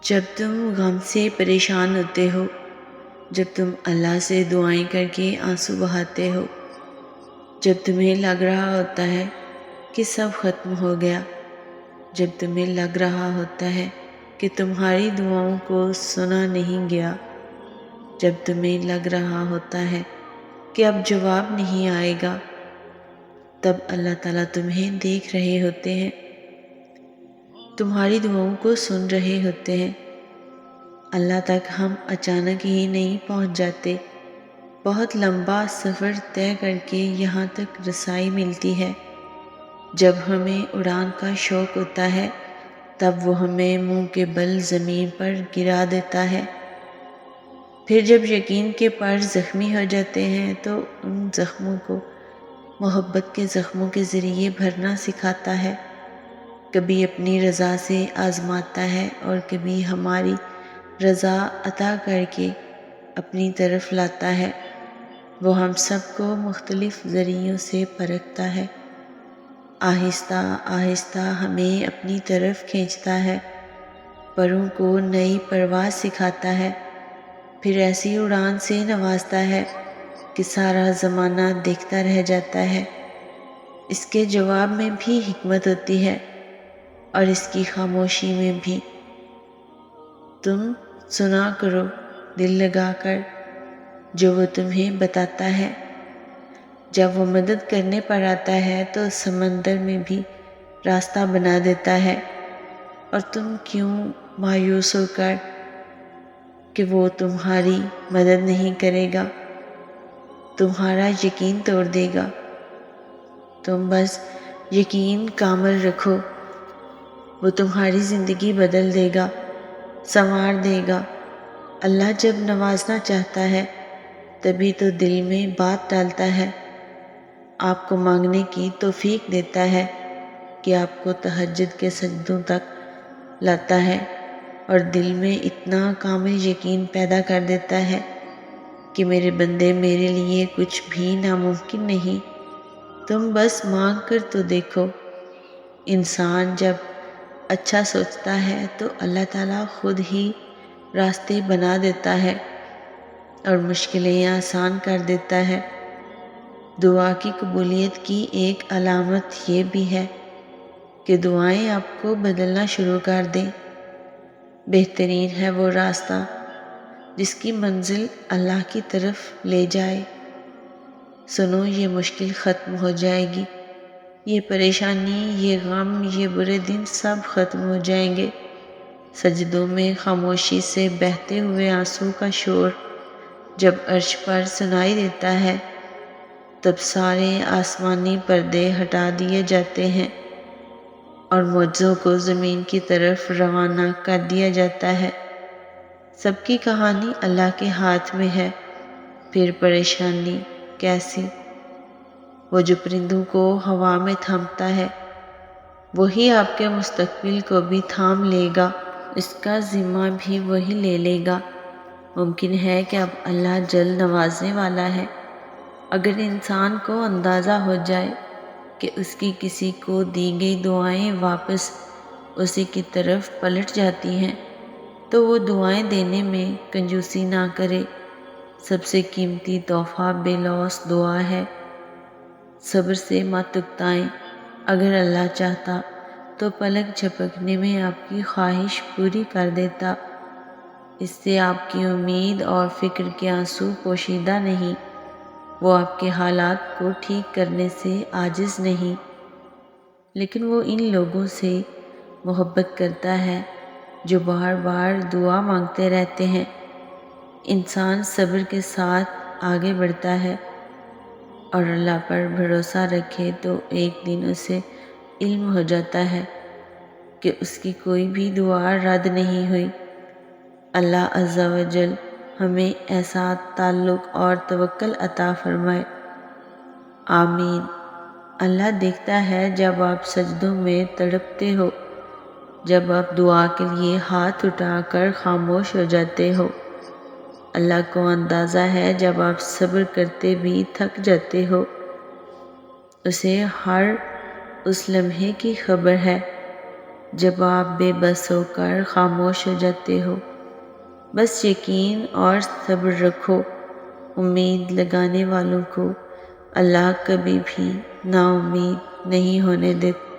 جب تم غم سے پریشان ہوتے ہو، جب تم اللہ سے دعائیں کر کے آنسو بہاتے ہو، جب تمہیں لگ رہا ہوتا ہے کہ سب ختم ہو گیا، جب تمہیں لگ رہا ہوتا ہے کہ تمہاری دعاؤں کو سنا نہیں گیا، جب تمہیں لگ رہا ہوتا ہے کہ اب جواب نہیں آئے گا، تب اللہ تعالیٰ تمہیں دیکھ رہے ہوتے ہیں، تمہاری دعاؤں کو سن رہے ہوتے ہیں۔ اللہ تک ہم اچانک ہی نہیں پہنچ جاتے، بہت لمبا سفر طے کر کے یہاں تک رسائی ملتی ہے۔ جب ہمیں اڑان کا شوق ہوتا ہے، تب وہ ہمیں منہ کے بل زمین پر گرا دیتا ہے۔ پھر جب یقین کے پر زخمی ہو جاتے ہیں تو ان زخموں کو محبت کے زخموں کے ذریعے بھرنا سکھاتا ہے، کبھی اپنی رضا سے آزماتا ہے اور کبھی ہماری رضا عطا کر کے اپنی طرف لاتا ہے۔ وہ ہم سب کو مختلف ذریعوں سے پرکھتا ہے، آہستہ آہستہ ہمیں اپنی طرف کھینچتا ہے، پروں کو نئی پرواز سکھاتا ہے، پھر ایسی اڑان سے نوازتا ہے کہ سارا زمانہ دیکھتا رہ جاتا ہے۔ اس کے جواب میں بھی حکمت ہوتی ہے اور اس کی خاموشی میں بھی۔ تم سنا کرو دل لگا کر جو وہ تمہیں بتاتا ہے۔ جب وہ مدد کرنے پر آتا ہے تو سمندر میں بھی راستہ بنا دیتا ہے، اور تم کیوں مایوس ہو کر کہ وہ تمہاری مدد نہیں کرے گا، تمہارا یقین توڑ دے گا۔ تم بس یقین کامل رکھو، وہ تمہاری زندگی بدل دے گا، سنوار دے گا۔ اللہ جب نوازنا چاہتا ہے تبھی تو دل میں بات ڈالتا ہے، آپ کو مانگنے کی توفیق دیتا ہے کہ آپ کو تہجد کے سجدوں تک لاتا ہے، اور دل میں اتنا کامل یقین پیدا کر دیتا ہے کہ میرے بندے میرے لیے کچھ بھی ناممکن نہیں، تم بس مانگ کر تو دیکھو۔ انسان جب اچھا سوچتا ہے تو اللہ تعالیٰ خود ہی راستے بنا دیتا ہے اور مشکلیں آسان کر دیتا ہے۔ دعا کی قبولیت کی ایک علامت یہ بھی ہے کہ دعائیں آپ کو بدلنا شروع کر دیں۔ بہترین ہے وہ راستہ جس کی منزل اللہ کی طرف لے جائے۔ سنو، یہ مشکل ختم ہو جائے گی، یہ پریشانی، یہ غم، یہ برے دن سب ختم ہو جائیں گے۔ سجدوں میں خاموشی سے بہتے ہوئے آنسو کا شور جب عرش پر سنائی دیتا ہے، تب سارے آسمانی پردے ہٹا دیے جاتے ہیں اور معجزوں کو زمین کی طرف روانہ کر دیا جاتا ہے۔ سب کی کہانی اللہ کے ہاتھ میں ہے۔ پھر پریشانی کیسی؟ وہ جو پرندوں کو ہوا میں تھامتا ہے، وہی آپ کے مستقبل کو بھی تھام لے گا، اس کا ذمہ بھی وہی لے لے گا۔ ممکن ہے کہ اب اللہ جلد نوازنے والا ہے۔ اگر انسان کو اندازہ ہو جائے کہ اس کی کسی کو دی گئی دعائیں واپس اسی کی طرف پلٹ جاتی ہیں، تو وہ دعائیں دینے میں کنجوسی نہ کرے۔ سب سے قیمتی تحفہ بے لوث دعا ہے۔ صبر سے مت اکتائیں، اگر اللہ چاہتا تو پلک جھپکنے میں آپ کی خواہش پوری کر دیتا۔ اس سے آپ کی امید اور فکر کے آنسو پوشیدہ نہیں، وہ آپ کے حالات کو ٹھیک کرنے سے عاجز نہیں، لیکن وہ ان لوگوں سے محبت کرتا ہے جو بار بار دعا مانگتے رہتے ہیں۔ انسان صبر کے ساتھ آگے بڑھتا ہے اور اللہ پر بھروسہ رکھے تو ایک دن اسے علم ہو جاتا ہے کہ اس کی کوئی بھی دعا رد نہیں ہوئی۔ اللہ عز و جل ہمیں ایسا تعلق اور توکل عطا فرمائے، آمین۔ اللہ دیکھتا ہے جب آپ سجدوں میں تڑپتے ہو، جب آپ دعا کے لیے ہاتھ اٹھا کر خاموش ہو جاتے ہو۔ اللہ کو اندازہ ہے جب آپ صبر کرتے بھی تھک جاتے ہو، اسے ہر اس لمحے کی خبر ہے جب آپ بے بس ہو کر خاموش ہو جاتے ہو۔ بس یقین اور صبر رکھو، امید لگانے والوں کو اللہ کبھی بھی نا امید نہیں ہونے دیتا۔